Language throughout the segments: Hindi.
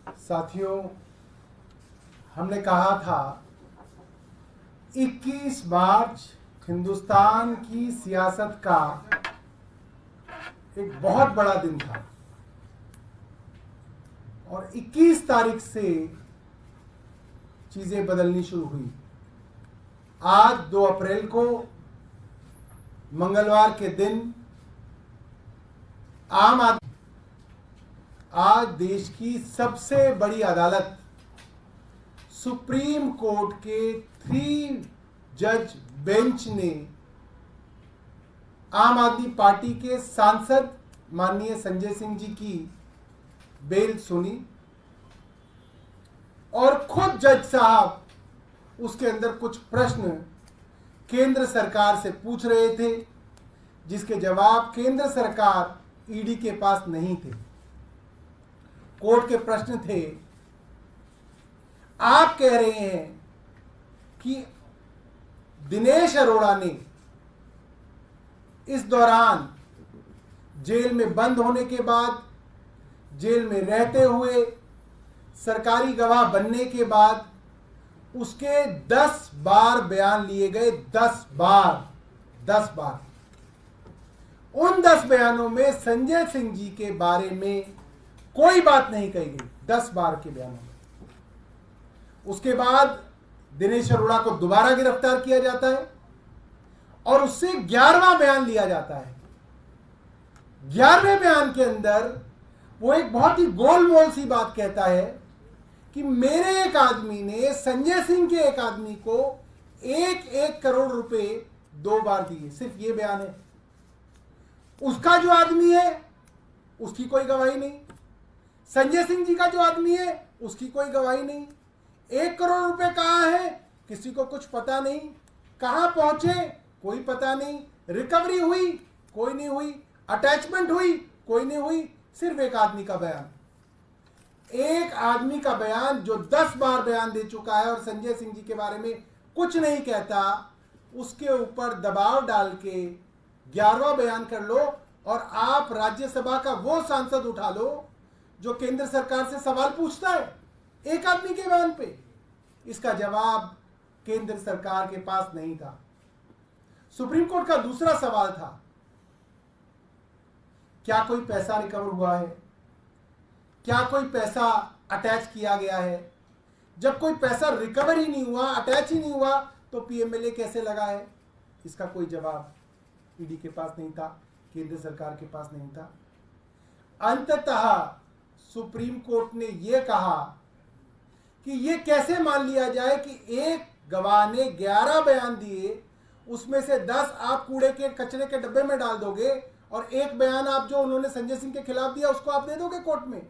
साथियों, हमने कहा था 21 मार्च हिंदुस्तान की सियासत का एक बहुत बड़ा दिन था और 21 तारीख से चीजें बदलनी शुरू हुई। आज 2 अप्रैल को मंगलवार के दिन आज देश की सबसे बड़ी अदालत सुप्रीम कोर्ट के 3 जज बेंच ने आम आदमी पार्टी के सांसद माननीय संजय सिंह जी की बेल सुनी और खुद जज साहब उसके अंदर कुछ प्रश्न केंद्र सरकार से पूछ रहे थे, जिसके जवाब केंद्र सरकार ईडी के पास नहीं थे। कोर्ट के प्रश्न थे, आप कह रहे हैं कि दिनेश अरोड़ा ने इस दौरान जेल में बंद होने के बाद, जेल में रहते हुए, सरकारी गवाह बनने के बाद उसके 10 बार बयान लिए गए। 10 बार। उन 10 बयानों में संजय सिंह जी के बारे में कोई बात नहीं कही गई। 10 बार के बयानों में। उसके बाद दिनेश अरोड़ा को दोबारा गिरफ्तार किया जाता है और उससे 11वां बयान लिया जाता है। 11वें बयान के अंदर वो एक बहुत ही गोलमोल सी बात कहता है कि मेरे एक आदमी ने संजय सिंह के एक आदमी को 1 करोड़ रुपए 2 बार दिए। सिर्फ ये बयान है। उसका जो आदमी है उसकी कोई गवाही नहीं, संजय सिंह जी का जो आदमी है उसकी कोई गवाही नहीं। 1 करोड़ रुपए कहां है किसी को कुछ पता नहीं, कहां पहुंचे कोई पता नहीं, रिकवरी हुई कोई नहीं हुई, अटैचमेंट हुई कोई नहीं हुई। सिर्फ एक आदमी का बयान, एक आदमी का बयान जो 10 बार बयान दे चुका है और संजय सिंह जी के बारे में कुछ नहीं कहता, उसके ऊपर दबाव डाल के 11वां बयान कर लो और आप राज्यसभा का वो सांसद उठा लो जो केंद्र सरकार से सवाल पूछता है एक आदमी के बयान पे। इसका जवाब केंद्र सरकार के पास नहीं था। सुप्रीम कोर्ट का दूसरा सवाल था, क्या कोई पैसा रिकवर हुआ है, क्या कोई पैसा अटैच किया गया है? जब कोई पैसा रिकवर ही नहीं हुआ, अटैच ही नहीं हुआ, तो पीएमएलए कैसे लगा है? इसका कोई जवाब ईडी के पास नहीं था, केंद्र सरकार के पास नहीं था। अंततः सुप्रीम कोर्ट ने यह कहा कि यह कैसे मान लिया जाए कि एक गवाह ने 11 बयान दिए, उसमें से 10 आप कूड़े के कचरे के डब्बे में डाल दोगे और एक बयान आप जो उन्होंने संजय सिंह के खिलाफ दिया उसको आप दे दोगे कोर्ट में।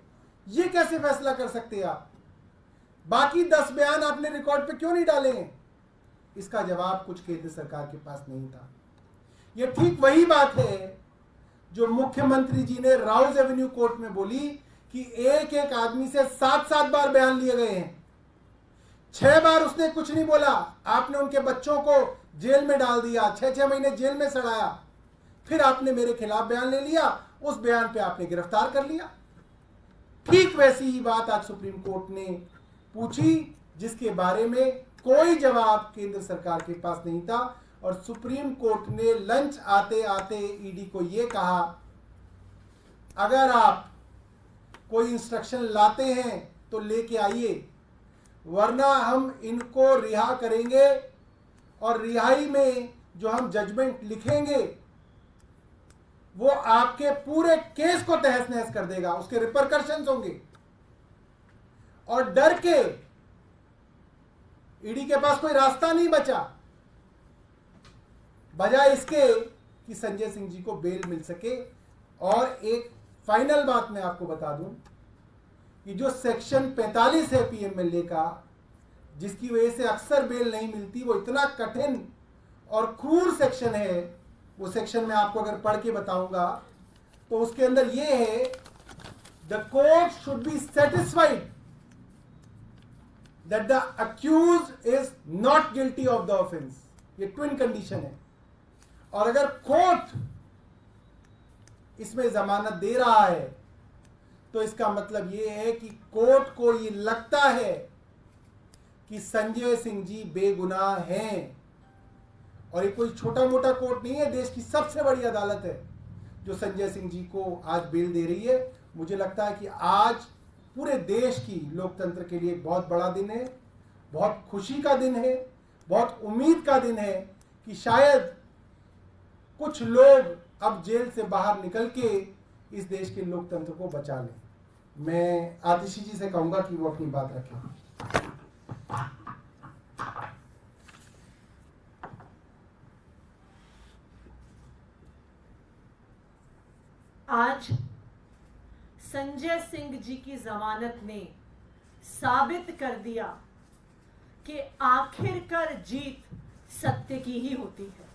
ये कैसे फैसला कर सकते हैं आप? बाकी 10 बयान आपने रिकॉर्ड पे क्यों नहीं डाले हैं? इसका जवाब कुछ केंद्र सरकार के पास नहीं था। यह ठीक वही बात है जो मुख्यमंत्री जी ने राउज एवेन्यू कोर्ट में बोली कि एक एक आदमी से 7-7 बार बयान लिए गए हैं। 6 बार उसने कुछ नहीं बोला, आपने उनके बच्चों को जेल में डाल दिया, 6-6 महीने जेल में सड़ाया, फिर आपने मेरे खिलाफ बयान ले लिया, उस बयान पे आपने गिरफ्तार कर लिया। ठीक वैसी ही बात आज सुप्रीम कोर्ट ने पूछी, जिसके बारे में कोई जवाब केंद्र सरकार के पास नहीं था। और सुप्रीम कोर्ट ने लंच आते आते ईडी को यह कहा, अगर आप कोई इंस्ट्रक्शन लाते हैं तो लेके आइए, वरना हम इनको रिहा करेंगे और रिहाई में जो हम जजमेंट लिखेंगे वो आपके पूरे केस को तहस नहस कर देगा, उसके रिपरकशंस होंगे। और डर के ईडी के पास कोई रास्ता नहीं बचा, बजाय इसके कि संजय सिंह जी को बेल मिल सके। और एक फाइनल बात मैं आपको बता दूं कि जो सेक्शन 45 है पीएमएलए का, जिसकी वजह से अक्सर बेल नहीं मिलती, वो इतना कठिन और क्रूर सेक्शन है। वो सेक्शन में आपको अगर पढ़ के बताऊंगा तो उसके अंदर ये है, the court should be satisfied that the accused is not guilty of the offence. ये ट्विन कंडीशन है। और अगर कोर्ट इसमें जमानत दे रहा है तो इसका मतलब ये है कि कोर्ट को ये लगता है कि संजय सिंह जी बेगुनाह हैं। और ये कोई छोटा मोटा कोर्ट नहीं है, देश की सबसे बड़ी अदालत है जो संजय सिंह जी को आज बेल दे रही है। मुझे लगता है कि आज पूरे देश की लोकतंत्र के लिए एक बहुत बड़ा दिन है, बहुत खुशी का दिन है, बहुत उम्मीद का दिन है कि शायद कुछ लोग अब जेल से बाहर निकल के इस देश के लोकतंत्र को बचा लें। मैं आतिशी जी से कहूंगा कि वो अपनी बात रखें। आज संजय सिंह जी की जमानत ने साबित कर दिया कि आखिरकार जीत सत्य की ही होती है।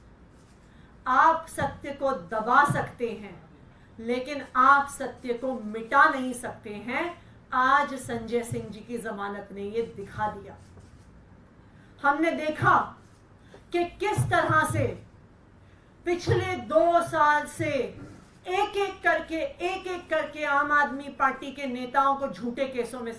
आप सत्य को दबा सकते हैं, लेकिन आप सत्य को मिटा नहीं सकते हैं। आज संजय सिंह जी की जमानत ने यह दिखा दिया। हमने देखा कि किस तरह से पिछले 2 साल से एक एक करके आम आदमी पार्टी के नेताओं को झूठे केसों में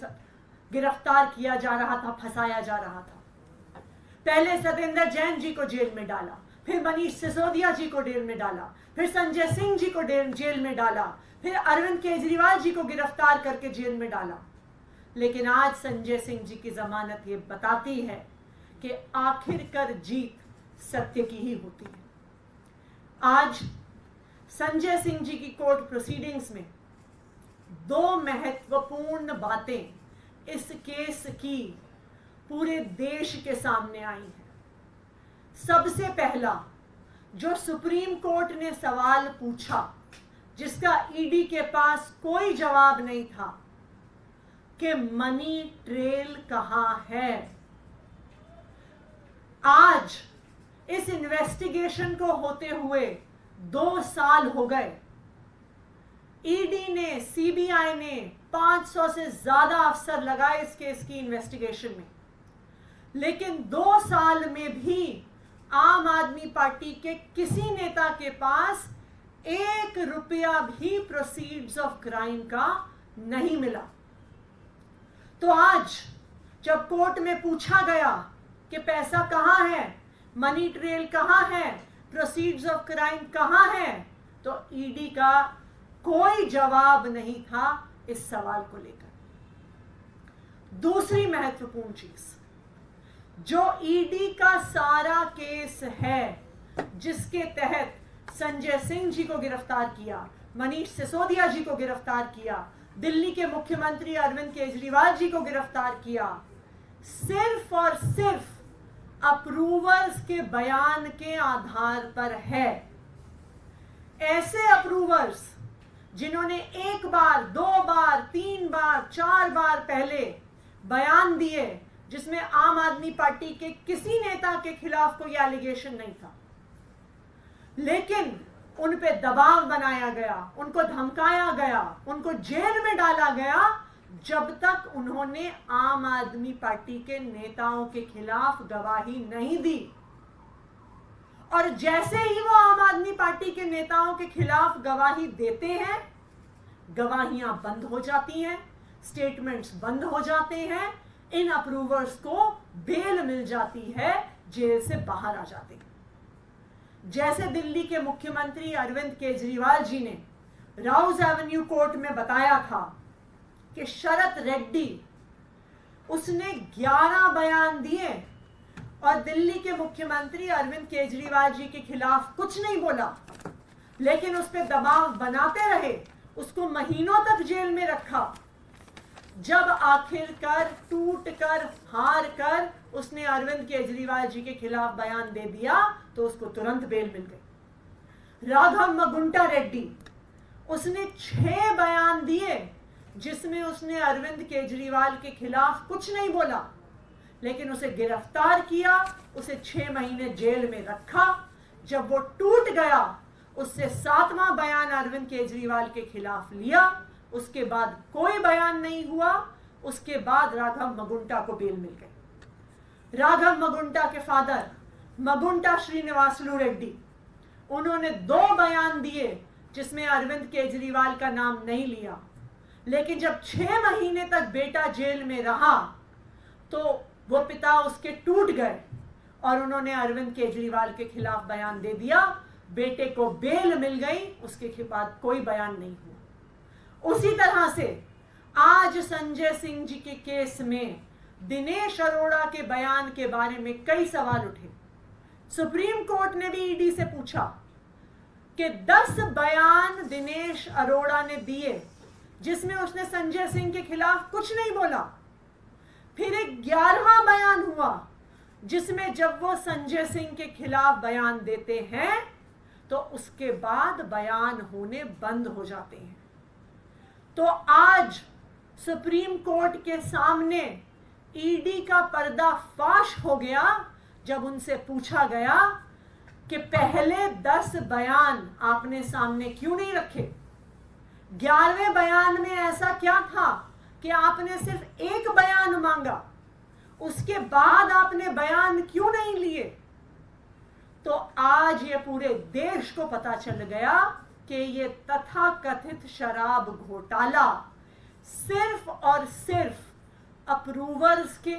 गिरफ्तार किया जा रहा था, फंसाया जा रहा था। पहले सत्येंद्र जैन जी को जेल में डाला, फिर मनीष सिसोदिया जी को जेल में डाला, फिर संजय सिंह जी को जेल में डाला, फिर अरविंद केजरीवाल जी को गिरफ्तार करके जेल में डाला। लेकिन आज संजय सिंह जी की जमानत ये बताती है कि आखिरकार जीत सत्य की ही होती है। आज संजय सिंह जी की कोर्ट प्रोसीडिंग्स में 2 महत्वपूर्ण बातें इस केस की पूरे देश के सामने आई हैं। सबसे पहला, जो सुप्रीम कोर्ट ने सवाल पूछा जिसका ईडी के पास कोई जवाब नहीं था कि मनी ट्रेल कहां है। आज इस इन्वेस्टिगेशन को होते हुए 2 साल हो गए। ईडी ने, सीबीआई ने 500 से ज्यादा अफसर लगाए इस केस की इन्वेस्टिगेशन में, लेकिन 2 साल में भी आम आदमी पार्टी के किसी नेता के पास 1 रुपया भी प्रोसीड्स ऑफ क्राइम का नहीं मिला। तो आज जब कोर्ट में पूछा गया कि पैसा कहां है, मनी ट्रेल कहां है, प्रोसीड्स ऑफ क्राइम कहां है, तो ईडी का कोई जवाब नहीं था इस सवाल को लेकर। दूसरी महत्वपूर्ण चीज, जो ईडी का सारा केस है जिसके तहत संजय सिंह जी को गिरफ्तार किया, मनीष सिसोदिया जी को गिरफ्तार किया, दिल्ली के मुख्यमंत्री अरविंद केजरीवाल जी को गिरफ्तार किया, सिर्फ और सिर्फ अप्रूवर्स के बयान के आधार पर है। ऐसे अप्रूवर्स जिन्होंने 1 बार, 2 बार, 3 बार, 4 बार पहले बयान दिए जिसमें आम आदमी पार्टी के किसी नेता के खिलाफ कोई एलिगेशन नहीं था, लेकिन उन पे दबाव बनाया गया, उनको धमकाया गया, उनको जेल में डाला गया जब तक उन्होंने आम आदमी पार्टी के नेताओं के खिलाफ गवाही नहीं दी। और जैसे ही वो आम आदमी पार्टी के नेताओं के खिलाफ गवाही देते हैं, गवाहियां बंद हो जाती हैं, स्टेटमेंट्स बंद हो जाते हैं, इन अप्रूवर्स को बेल मिल जाती है, जेल से बाहर आ जाते हैं। जैसे दिल्ली के मुख्यमंत्री अरविंद केजरीवाल जी ने राउज एवेन्यू कोर्ट में बताया था कि शरत रेड्डी, उसने 11 बयान दिए और दिल्ली के मुख्यमंत्री अरविंद केजरीवाल जी के खिलाफ कुछ नहीं बोला, लेकिन उस पर दबाव बनाते रहे, उसको महीनों तक जेल में रखा। जब आखिरकार टूट कर, हार कर उसने अरविंद केजरीवाल जी के खिलाफ बयान दे दिया तो उसको तुरंत बेल मिल गई। राघव मगुंटा रेड्डी, उसने 6 बयान दिए जिसमें उसने अरविंद केजरीवाल के खिलाफ कुछ नहीं बोला, लेकिन उसे गिरफ्तार किया, उसे 6 महीने जेल में रखा। जब वो टूट गया, उससे 7वां बयान अरविंद केजरीवाल के खिलाफ लिया, उसके बाद कोई बयान नहीं हुआ। उसके बाद राघव मगुंटा को बेल मिल गई। राघव मगुंटा के फादर मगुंटा श्रीनिवासलू रेड्डी, उन्होंने 2 बयान दिए जिसमें अरविंद केजरीवाल का नाम नहीं लिया, लेकिन जब 6 महीने तक बेटा जेल में रहा तो वो पिता उसके टूट गए और उन्होंने अरविंद केजरीवाल के खिलाफ बयान दे दिया। बेटे को बेल मिल गई, उसके बाद कोई बयान नहीं हुआ। उसी तरह से आज संजय सिंह जी के केस में दिनेश अरोड़ा के बयान के बारे में कई सवाल उठे। सुप्रीम कोर्ट ने भी ईडी से पूछा कि 10 बयान दिनेश अरोड़ा ने दिए जिसमें उसने संजय सिंह के खिलाफ कुछ नहीं बोला। फिर एक 11वां बयान हुआ जिसमें जब वो संजय सिंह के खिलाफ बयान देते हैं तो उसके बाद बयान होने बंद हो जाते हैं। तो आज सुप्रीम कोर्ट के सामने ईडी का पर्दाफाश हो गया जब उनसे पूछा गया कि पहले 10 बयान आपने सामने क्यों नहीं रखे? 11वें बयान में ऐसा क्या था कि आपने सिर्फ एक बयान मांगा? उसके बाद आपने बयान क्यों नहीं लिए? तो आज ये पूरे देश को पता चल गया कि ये तथाकथित शराब घोटाला सिर्फ और सिर्फ अप्रूवर्स के,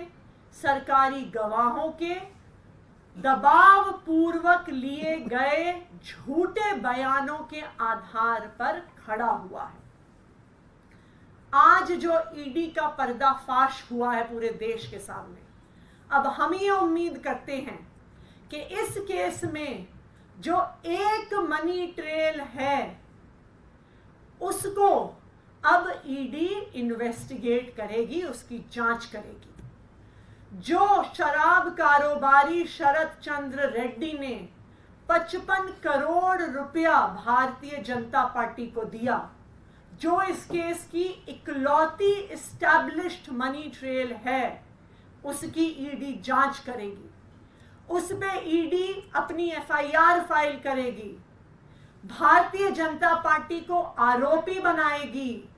सरकारी गवाहों के दबाव पूर्वक लिए गए झूठे बयानों के आधार पर खड़ा हुआ है। आज जो ईडी का पर्दाफाश हुआ है पूरे देश के सामने, अब हम ये उम्मीद करते हैं कि इस केस में जो एक मनी ट्रेल है उसको अब ईडी इन्वेस्टिगेट करेगी, उसकी जांच करेगी। जो शराब कारोबारी शरद चंद्र रेड्डी ने 55 करोड़ रुपया भारतीय जनता पार्टी को दिया, जो इस केस की इकलौती एस्टैब्लिश्ड मनी ट्रेल है, उसकी ईडी जांच करेगी। उस पे ईडी अपनी एफआईआर फाइल करेगी, भारतीय जनता पार्टी को आरोपी बनाएगी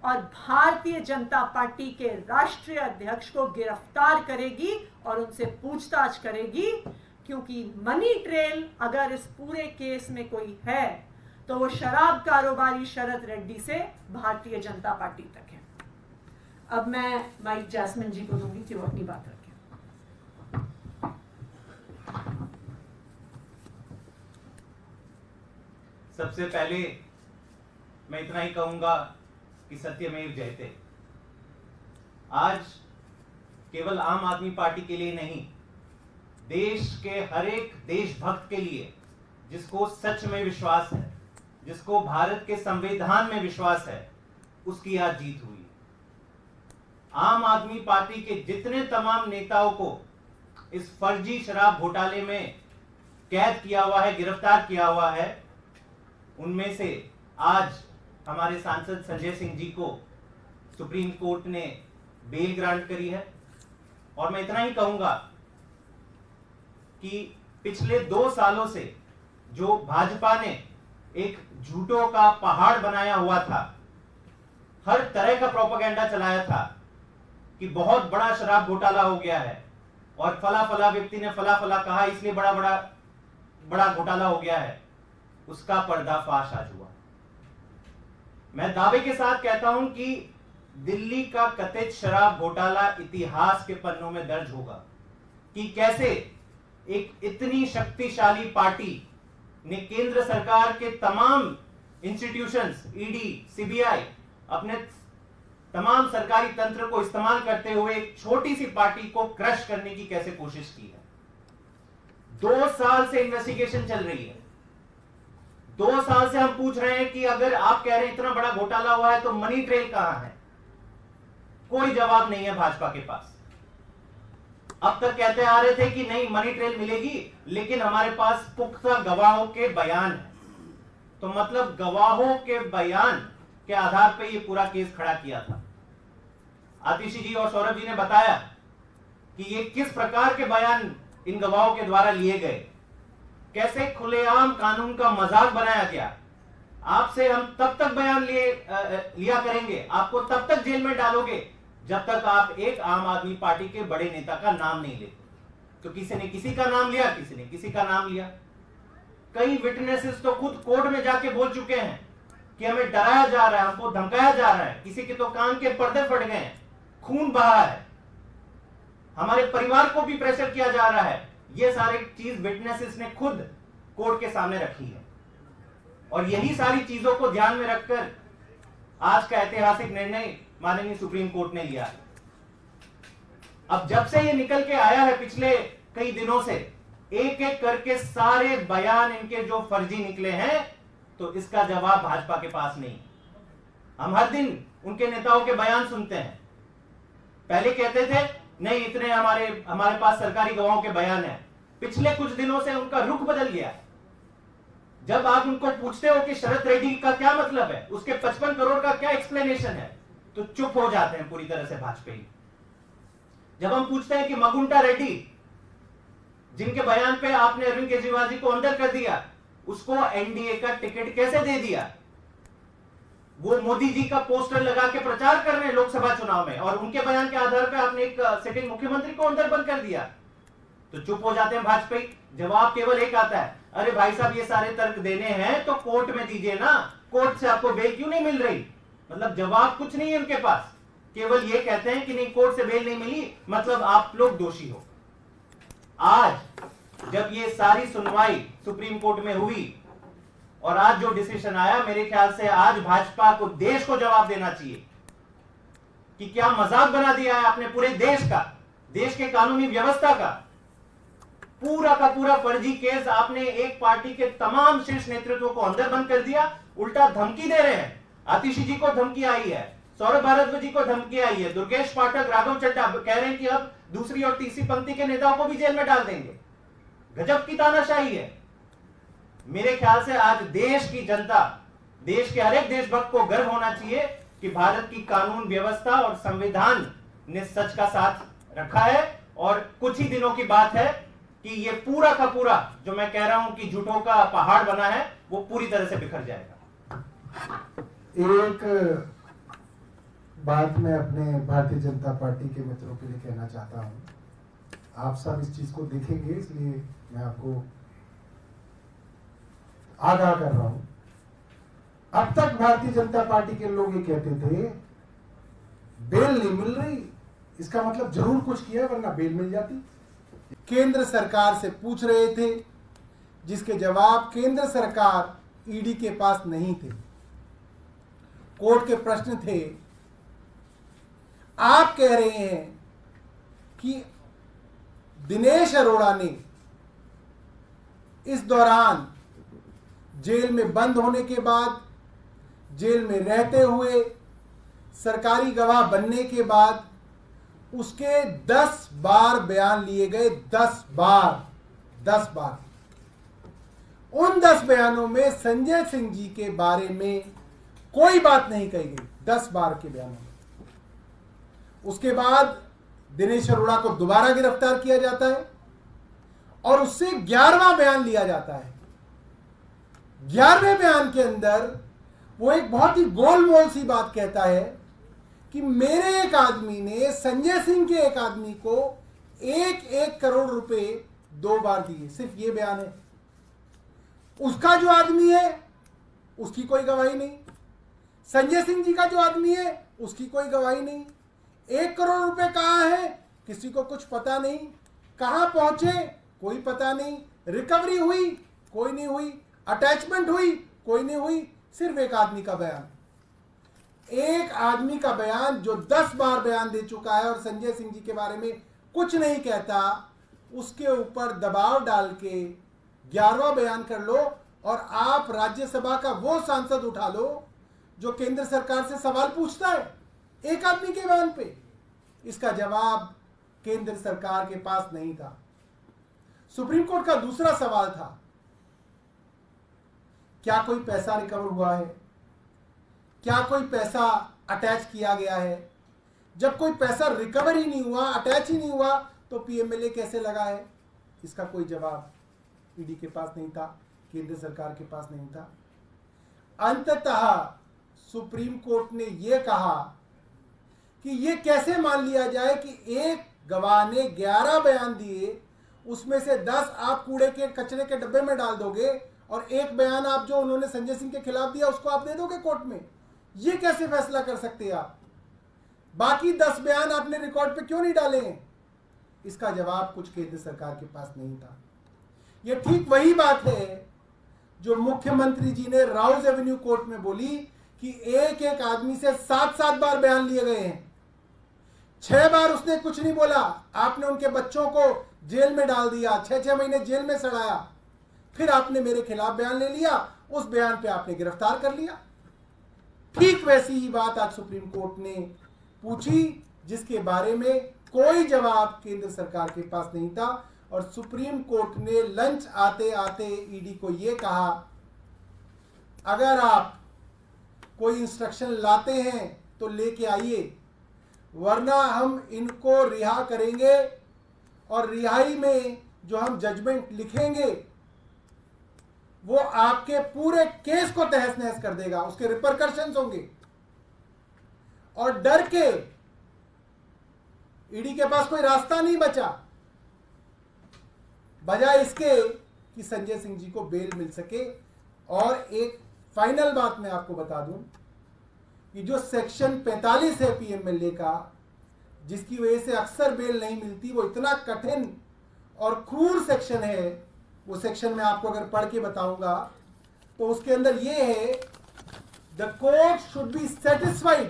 और भारतीय जनता पार्टी के राष्ट्रीय अध्यक्ष को गिरफ्तार करेगी और उनसे पूछताछ करेगी, क्योंकि मनी ट्रेल अगर इस पूरे केस में कोई है तो वो शराब कारोबारी शरद रेड्डी से भारतीय जनता पार्टी तक है। अब मैं माइक जैस्मिन जी को दूंगी कि वो अपनी बात रखें। सबसे पहले मैं इतना ही कहूंगा कि सत्यमेव जयते। आज केवल आम आदमी पार्टी के लिए नहीं, देश के हर एक देशभक्त के लिए जिसको सच में विश्वास है, जिसको भारत के संविधान में विश्वास है, उसकी आज जीत हुई। आम आदमी पार्टी के जितने तमाम नेताओं को इस फर्जी शराब घोटाले में कैद किया हुआ है, गिरफ्तार किया हुआ है, उनमें से आज हमारे सांसद संजय सिंह जी को सुप्रीम कोर्ट ने बेल ग्रांट करी है। और मैं इतना ही कहूंगा कि पिछले 2 सालों से जो भाजपा ने एक झूठों का पहाड़ बनाया हुआ था, हर तरह का प्रोपेगेंडा चलाया था कि बहुत बड़ा शराब घोटाला हो गया है और फला फला व्यक्ति ने फला फला कहा इसलिए बड़ा घोटाला हो गया है, उसका पर्दाफाश आज हुआ। मैं दावे के साथ कहता हूं कि दिल्ली का कथित शराब घोटाला इतिहास के पन्नों में दर्ज होगा कि कैसे एक इतनी शक्तिशाली पार्टी ने केंद्र सरकार के तमाम इंस्टीट्यूशंस, ईडी, सीबीआई, अपने तमाम सरकारी तंत्र को इस्तेमाल करते हुए एक छोटी सी पार्टी को क्रश करने की कैसे कोशिश की है। 2 साल से इन्वेस्टिगेशन चल रही है। 2 साल से हम पूछ रहे हैं कि अगर आप कह रहे हैं इतना बड़ा घोटाला हुआ है तो मनी ट्रेल कहां है? कोई जवाब नहीं है भाजपा के पास। अब तक कहते आ रहे थे कि नहीं मनी ट्रेल मिलेगी, लेकिन हमारे पास पुख्ता गवाहों के बयान है। तो मतलब गवाहों के बयान के आधार पर यह पूरा केस खड़ा किया था। आतिशी जी और सौरभ जी ने बताया कि ये किस प्रकार के बयान इन गवाहों के द्वारा लिए गए, कैसे खुलेआम कानून का मजाक बनाया गया। आपसे हम तब तक बयान लिया करेंगे, आपको तब तक जेल में डालोगे जब तक आप एक आम आदमी पार्टी के बड़े नेता का नाम नहीं लेते। तो किसी ने किसी का नाम लिया, किसी ने किसी का नाम लिया। कई विटनेसेस तो खुद कोर्ट में जाके बोल चुके हैं कि हमें डराया जा रहा है, हमको धमकाया जा रहा है, किसी के तो कान के पर्दे फट गए हैं, खून बहा है, हमारे परिवार को भी प्रेशर किया जा रहा है, ये सारी चीज विटनेसेस ने खुद कोर्ट के सामने रखी है। और यही सारी चीजों को ध्यान में रखकर आज का ऐतिहासिक निर्णय माननीय सुप्रीम कोर्ट ने लिया है। अब जब से ये निकल के आया है पिछले कई दिनों से, एक एक करके सारे बयान इनके जो फर्जी निकले हैं, तो इसका जवाब भाजपा के पास नहीं। हम हर दिन उनके नेताओं के बयान सुनते हैं। पहले कहते थे नहीं, इतने हमारे पास सरकारी गवाहों के बयान हैं। पिछले कुछ दिनों से उनका रुख बदल गया है। जब आप उनको पूछते हो कि शरद रेड्डी का क्या मतलब है, उसके 55 करोड़ का क्या एक्सप्लेनेशन है, तो चुप हो जाते हैं पूरी तरह से भाजपाई। जब हम पूछते हैं कि मकुंटा रेड्डी, जिनके बयान पे आपने अरविंद केजरीवाल जी को अंदर कर दिया, उसको एनडीए का टिकट कैसे दे दिया, वो मोदी जी का पोस्टर लगा के प्रचार कर रहे हैं लोकसभा चुनाव में, और उनके बयान के आधार पर आपने एक सिटिंग मुख्यमंत्री को अंदर बंद कर दिया, तो चुप हो जाते हैं भाजपाई। जवाब केवल एक आता है, अरे भाई साहब ये सारे तर्क देने हैं तो कोर्ट में दीजिए ना, कोर्ट से आपको बेल क्यों नहीं मिल रही। मतलब जवाब कुछ नहीं है उनके पास, केवल ये कहते हैं कि नहीं कोर्ट से बेल नहीं मिली, मतलब आप लोग दोषी हो। आज जब ये सारी सुनवाई सुप्रीम कोर्ट में हुई और आज जो डिसीजन आया, मेरे ख्याल से आज भाजपा को, देश को जवाब देना चाहिए कि क्या मजाक बना दिया है आपने पूरे देश का, देश के कानूनी व्यवस्था का। पूरा का पूरा फर्जी केस आपने एक पार्टी के तमाम शीर्ष नेतृत्व को अंदर बंद कर दिया, उल्टा धमकी दे रहे हैं। आतिशी जी को धमकी आई है, सौरभ भारद्वाज जी को धमकी आई है, दुर्गेश पाठक, राघव चड्ढा कह रहे हैं कि अब दूसरी और तीसरी पंक्ति के नेताओं को भी जेल में डाल देंगे। गजब की तानाशाही है। मेरे ख्याल से आज देश की जनता, देश के हर एक देशभक्त को गर्व होना चाहिए कि भारत की कानून व्यवस्था और संविधान ने सच का साथ रखा है। और कुछ ही दिनों की बात है कि ये पूरा का पूरा जो मैं कह रहा हूं कि झूठों का पहाड़ बना है, वो पूरी तरह से बिखर जाएगा। एक बात मैं अपने भारतीय जनता पार्टी के मित्रों के लिए कहना चाहता हूं। आप सब इस चीज को देखेंगे, इसलिए मैं आपको आगाह कर रहा हूं। अब तक भारतीय जनता पार्टी के लोग ये कहते थे बेल नहीं मिल रही, इसका मतलब जरूर कुछ किया वरना बेल मिल जाती। केंद्र सरकार से पूछ रहे थे, जिसके जवाब केंद्र सरकार ईडी के पास नहीं थे। कोर्ट के प्रश्न थे, आप कह रहे हैं कि दिनेश अरोड़ा ने इस दौरान जेल में बंद होने के बाद, जेल में रहते हुए, सरकारी गवाह बनने के बाद उसके 10 बार बयान लिए गए। 10 बार। उन 10 बयानों में संजय सिंह जी के बारे में कोई बात नहीं कही गई। 10 बार के बयानों में। उसके बाद दिनेश अरोड़ा को दोबारा गिरफ्तार किया जाता है और उससे 11वां बयान लिया जाता है। 11वें बयान के अंदर वो एक बहुत ही गोलमोल सी बात कहता है कि मेरे एक आदमी ने संजय सिंह के एक आदमी को 1 करोड़ रुपए 2 बार दिए। सिर्फ ये बयान है। उसका जो आदमी है उसकी कोई गवाही नहीं, संजय सिंह जी का जो आदमी है उसकी कोई गवाही नहीं। 1 करोड़ रुपए कहाँ है किसी को कुछ पता नहीं, कहाँ पहुंचे कोई पता नहीं, रिकवरी हुई कोई नहीं हुई, अटैचमेंट हुई कोई नहीं हुई। सिर्फ एक आदमी का बयान, एक आदमी का बयान जो 10 बार बयान दे चुका है और संजय सिंह जी के बारे में कुछ नहीं कहता, उसके ऊपर दबाव डाल के 11वां बयान कर लो और आप राज्यसभा का वो सांसद उठा लो जो केंद्र सरकार से सवाल पूछता है एक आदमी के बयान पे। इसका जवाब केंद्र सरकार के पास नहीं था। सुप्रीम कोर्ट का दूसरा सवाल था, क्या कोई पैसा रिकवर हुआ है, क्या कोई पैसा अटैच किया गया है। जब कोई पैसा रिकवर ही नहीं हुआ, अटैच ही नहीं हुआ, तो पीएमएलए कैसे लगा है। इसका कोई जवाब ईडी के पास नहीं था, केंद्र सरकार के पास नहीं था। अंततः सुप्रीम कोर्ट ने यह कहा कि यह कैसे मान लिया जाए कि एक गवाह ने 11 बयान दिए, उसमें से 10 आप कूड़े के कचरे के डब्बे में डाल दोगे और एक बयान आप जो उन्होंने संजय सिंह के खिलाफ दिया उसको आप दे दोगे कोर्ट में? ये कैसे फैसला कर सकते हैं आप? बाकी 10 बयान आपने रिकॉर्ड पे क्यों नहीं डाले हैं? इसका जवाब कुछ केंद्र सरकार के पास नहीं था। ये ठीक वही बात है जो मुख्यमंत्री जी ने राउज एवेन्यू कोर्ट में बोली कि एक एक आदमी से 7-7 बार बयान लिए गए हैं, 6 बार उसने कुछ नहीं बोला, आपने उनके बच्चों को जेल में डाल दिया, 6-6 महीने जेल में सड़ाया, फिर आपने मेरे खिलाफ बयान ले लिया, उस बयान पे आपने गिरफ्तार कर लिया। ठीक वैसी ही बात आज सुप्रीम कोर्ट ने पूछी जिसके बारे में कोई जवाब केंद्र सरकार के पास नहीं था, और सुप्रीम कोर्ट ने लंच आते आते ईडी को यह कहा, अगर आप कोई इंस्ट्रक्शन लाते हैं तो लेके आइए, वरना हम इनको रिहा करेंगे और रिहाई में जो हम जजमेंट लिखेंगे वो आपके पूरे केस को तहस नहस कर देगा, उसके रिपरकशंस होंगे। और डर के ईडी के पास कोई रास्ता नहीं बचा, बजाय इसके कि संजय सिंह जी को बेल मिल सके। और एक फाइनल बात मैं आपको बता दूं कि जो सेक्शन 45 है पीएमएलए का, जिसकी वजह से अक्सर बेल नहीं मिलती, वो इतना कठिन और क्रूर सेक्शन है। वो सेक्शन मैं आपको अगर पढ़ के बताऊंगा तो उसके अंदर ये है, the court should be satisfied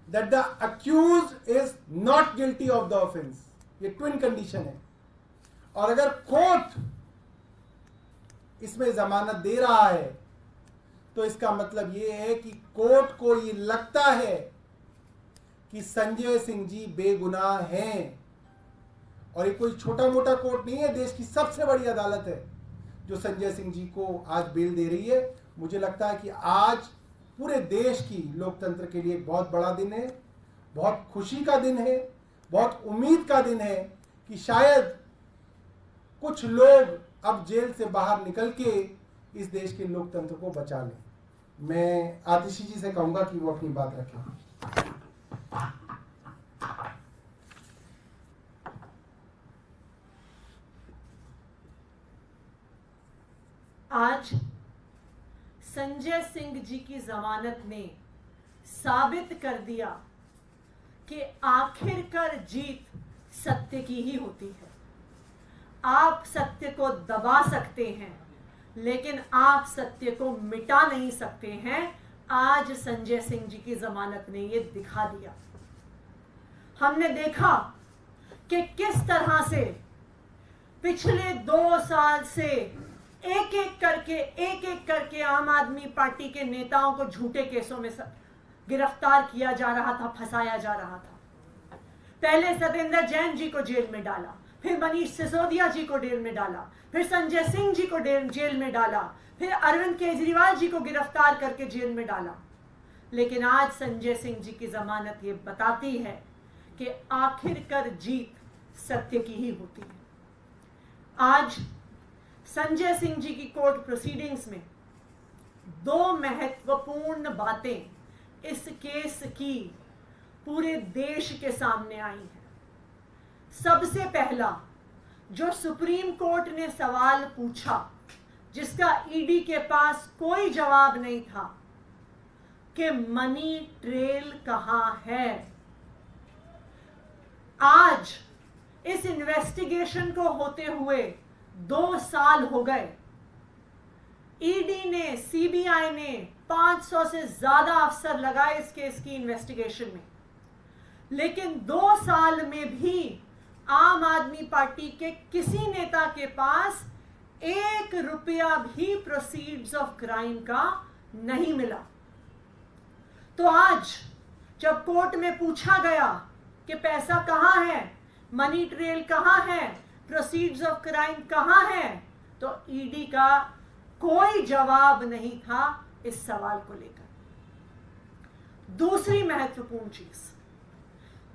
that the accused is not guilty of the offence. ये ट्विन कंडीशन है। और अगर कोर्ट इसमें जमानत दे रहा है तो इसका मतलब यह है कि कोर्ट को ये लगता है कि संजय सिंह जी बेगुनाह हैं। और ये कोई छोटा मोटा कोर्ट नहीं है, देश की सबसे बड़ी अदालत है जो संजय सिंह जी को आज बेल दे रही है। मुझे लगता है कि आज पूरे देश की लोकतंत्र के लिए एक बहुत बड़ा दिन है, बहुत खुशी का दिन है, बहुत उम्मीद का दिन है कि शायद कुछ लोग अब जेल से बाहर निकल के इस देश के लोकतंत्र को बचा लें। मैं आतिशी जी से कहूंगा कि वो अपनी बात रखें। आज संजय सिंह जी की जमानत ने साबित कर दिया कि आखिरकार जीत सत्य की ही होती है। आप सत्य को दबा सकते हैं लेकिन आप सत्य को मिटा नहीं सकते हैं। आज संजय सिंह जी की जमानत ने यह दिखा दिया। हमने देखा कि किस तरह से पिछले 2 साल से एक एक करके आम आदमी पार्टी के नेताओं को झूठे केसों में गिरफ्तार किया जा रहा था, फंसाया जा रहा था। पहले सत्येंद्र जैन जी को जेल में डाला, फिर मनीष सिसोदिया जी को जेल में डाला, फिर संजय सिंह जी को जेल में डाला, फिर अरविंद केजरीवाल जी को गिरफ्तार करके जेल में डाला। लेकिन आज संजय सिंह जी की जमानत ये बताती है कि आखिरकार जीत सत्य की ही होती है। आज संजय सिंह जी की कोर्ट प्रोसीडिंग्स में 2 महत्वपूर्ण बातें इस केस की पूरे देश के सामने आई हैं। सबसे पहला, जो सुप्रीम कोर्ट ने सवाल पूछा जिसका ईडी के पास कोई जवाब नहीं था कि मनी ट्रेल कहां है। आज इस इन्वेस्टिगेशन को होते हुए 2 साल हो गए। ईडी ने, सीबीआई ने 500 से ज्यादा अफसर लगाए इस केस की इन्वेस्टिगेशन में, लेकिन 2 साल में भी आम आदमी पार्टी के किसी नेता के पास 1 रुपया भी प्रोसीड्स ऑफ क्राइम का नहीं मिला। तो आज जब कोर्ट में पूछा गया कि पैसा कहां है, मनी ट्रेल कहां है, प्रोसीड्स ऑफ क्राइम कहां है, तो ईडी का कोई जवाब नहीं था इस सवाल को लेकर। दूसरी महत्वपूर्ण चीज,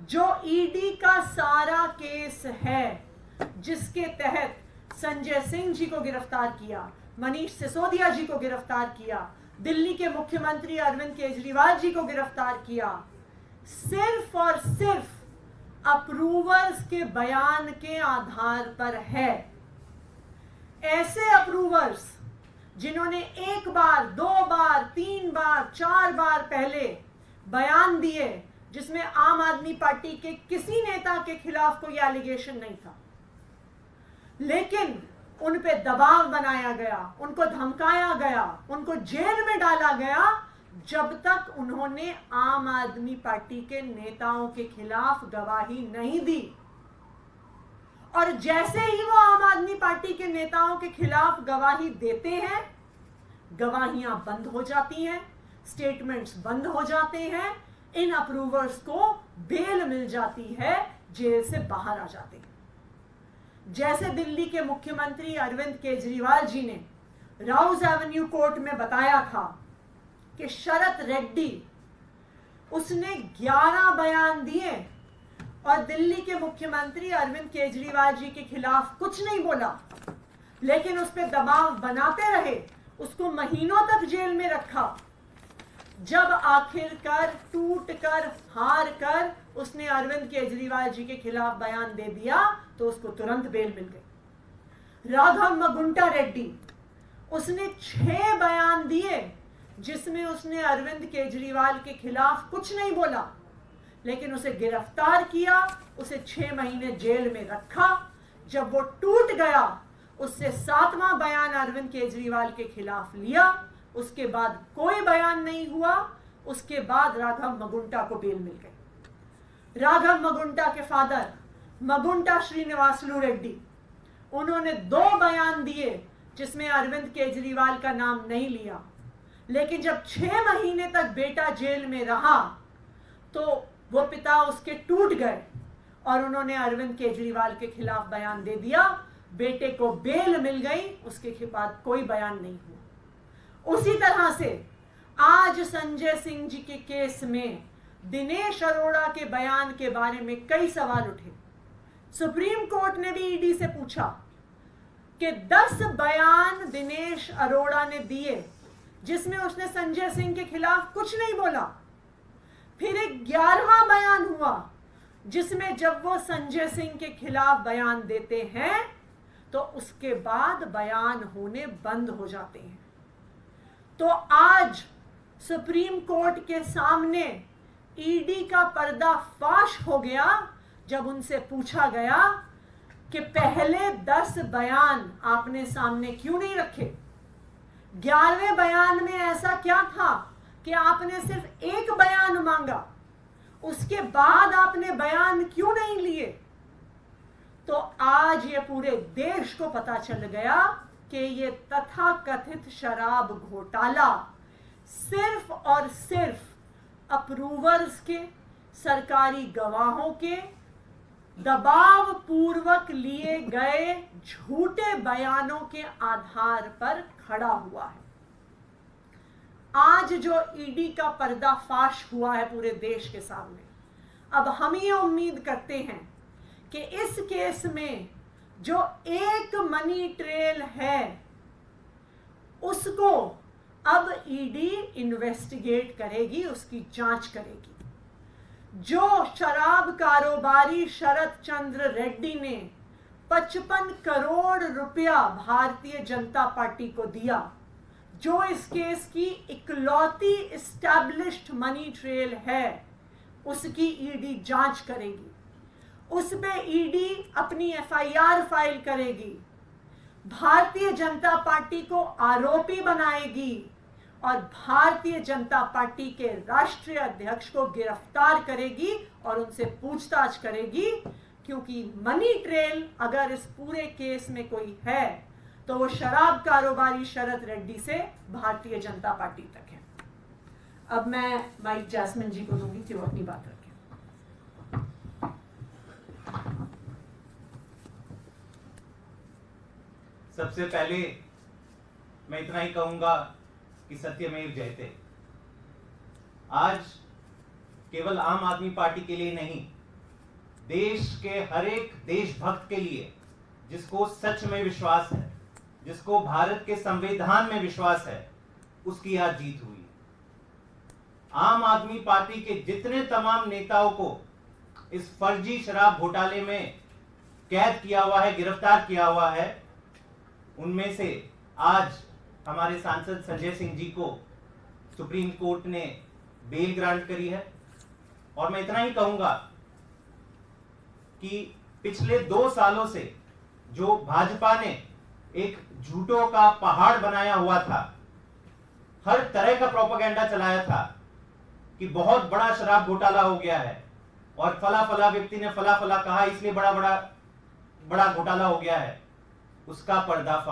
जो ईडी का सारा केस है जिसके तहत संजय सिंह जी को गिरफ्तार किया, मनीष सिसोदिया जी को गिरफ्तार किया, दिल्ली के मुख्यमंत्री अरविंद केजरीवाल जी को गिरफ्तार किया, सिर्फ और सिर्फ अप्रूवर्स के बयान के आधार पर है। ऐसे अप्रूवर्स जिन्होंने 1 बार, 2 बार, 3 बार, 4 बार पहले बयान दिए जिसमें आम आदमी पार्टी के किसी नेता के खिलाफ कोई एलिगेशन नहीं था, लेकिन उन पे दबाव बनाया गया, उनको धमकाया गया, उनको जेल में डाला गया जब तक उन्होंने आम आदमी पार्टी के नेताओं के खिलाफ गवाही नहीं दी। और जैसे ही वो आम आदमी पार्टी के नेताओं के खिलाफ गवाही देते हैं, गवाहियां बंद हो जाती हैं, स्टेटमेंट्स बंद हो जाते हैं, इन अप्रूवर्स को बेल मिल जाती है, जेल से बाहर आ जाते हैं। जैसे दिल्ली के मुख्यमंत्री अरविंद केजरीवाल जी ने राउज एवेन्यू कोर्ट में बताया था कि शरत रेड्डी, उसने 11 बयान दिए और दिल्ली के मुख्यमंत्री अरविंद केजरीवाल जी के खिलाफ कुछ नहीं बोला, लेकिन उस पर दबाव बनाते रहे, उसको महीनों तक जेल में रखा। जब आखिरकार टूट कर, हार कर उसने अरविंद केजरीवाल जी के खिलाफ बयान दे दिया तो उसको तुरंत बेल मिल गई। राघव मगुंटा रेड्डी, उसने 6 बयान दिए जिसमें उसने अरविंद केजरीवाल के खिलाफ कुछ नहीं बोला, लेकिन उसे गिरफ्तार किया, उसे 6 महीने जेल में रखा। जब वो टूट गया, उससे 7वां बयान अरविंद केजरीवाल के खिलाफ लिया, उसके बाद कोई बयान नहीं हुआ। उसके बाद राघव मगुंटा को बेल मिल गई। राघव मगुंटा के फादर मगुंटा श्रीनिवासलू रेड्डी, उन्होंने 2 बयान दिए जिसमें अरविंद केजरीवाल का नाम नहीं लिया, लेकिन जब 6 महीने तक बेटा जेल में रहा तो वो पिता उसके टूट गए और उन्होंने अरविंद केजरीवाल के खिलाफ बयान दे दिया। बेटे को बेल मिल गई, उसके बाद कोई बयान नहीं हुआ। उसी तरह से आज संजय सिंह जी के केस में दिनेश अरोड़ा के बयान के बारे में कई सवाल उठे। सुप्रीम कोर्ट ने भी ईडी से पूछा कि 10 बयान दिनेश अरोड़ा ने दिए जिसमें उसने संजय सिंह के खिलाफ कुछ नहीं बोला। फिर एक 11वां बयान हुआ जिसमें जब वो संजय सिंह के खिलाफ बयान देते हैं तो उसके बाद बयान होने बंद हो जाते हैं। तो आज सुप्रीम कोर्ट के सामने ईडी का पर्दाफाश हो गया जब उनसे पूछा गया कि पहले 10 बयान आपने सामने क्यों नहीं रखे? 11वें बयान में ऐसा क्या था कि आपने सिर्फ एक बयान मांगा, उसके बाद आपने बयान क्यों नहीं लिए? तो आज ये पूरे देश को पता चल गया कि ये तथाकथित शराब घोटाला सिर्फ और सिर्फ अप्रूवर्स के, सरकारी गवाहों के दबाव पूर्वक लिए गए झूठे बयानों के आधार पर खड़ा हुआ है। आज जो ईडी का पर्दाफाश हुआ है पूरे देश के सामने, अब हम ये उम्मीद करते हैं कि इस केस में जो एक मनी ट्रेल है उसको अब ईडी इन्वेस्टिगेट करेगी, उसकी जांच करेगी। जो शराब कारोबारी शरद चंद्र रेड्डी ने 55 करोड़ रुपया भारतीय जनता पार्टी को दिया, जो इस केस की इकलौती एस्टैब्लिश्ड मनी ट्रेल है, उसकी ईडी जांच करेगी। उस पे ईडी अपनी एफआईआर फाइल करेगी, भारतीय जनता पार्टी को आरोपी बनाएगी और भारतीय जनता पार्टी के राष्ट्रीय अध्यक्ष को गिरफ्तार करेगी और उनसे पूछताछ करेगी, क्योंकि मनी ट्रेल अगर इस पूरे केस में कोई है तो वो शराब कारोबारी शरद रेड्डी से भारतीय जनता पार्टी तक है। अब मैं माइक जैस्मिन जी को दूंगी कि वो अपनी बात रखें। सबसे पहले मैं इतना ही कहूंगा कि सत्यमेव जयते। आज केवल आम आदमी पार्टी के लिए नहीं, देश के हर एक देशभक्त के लिए जिसको सच में विश्वास है, जिसको भारत के संविधान में विश्वास है, उसकी आज जीत हुई। आम आदमी पार्टी के जितने तमाम नेताओं को इस फर्जी शराब घोटाले में कैद किया हुआ है, गिरफ्तार किया हुआ है, उनमें से आज हमारे सांसद संजय सिंह जी को सुप्रीम कोर्ट ने बेल ग्रांट करी है। और मैं इतना ही कहूंगा कि पिछले 2 सालों से जो भाजपा ने एक झूठों का पहाड़ बनाया हुआ था, हर तरह का प्रोपेगेंडा चलाया था कि बहुत बड़ा शराब घोटाला हो गया है और फला फला व्यक्ति ने फला फला कहा इसलिए बड़ा घोटाला हो गया है, उसका पर्दाफाश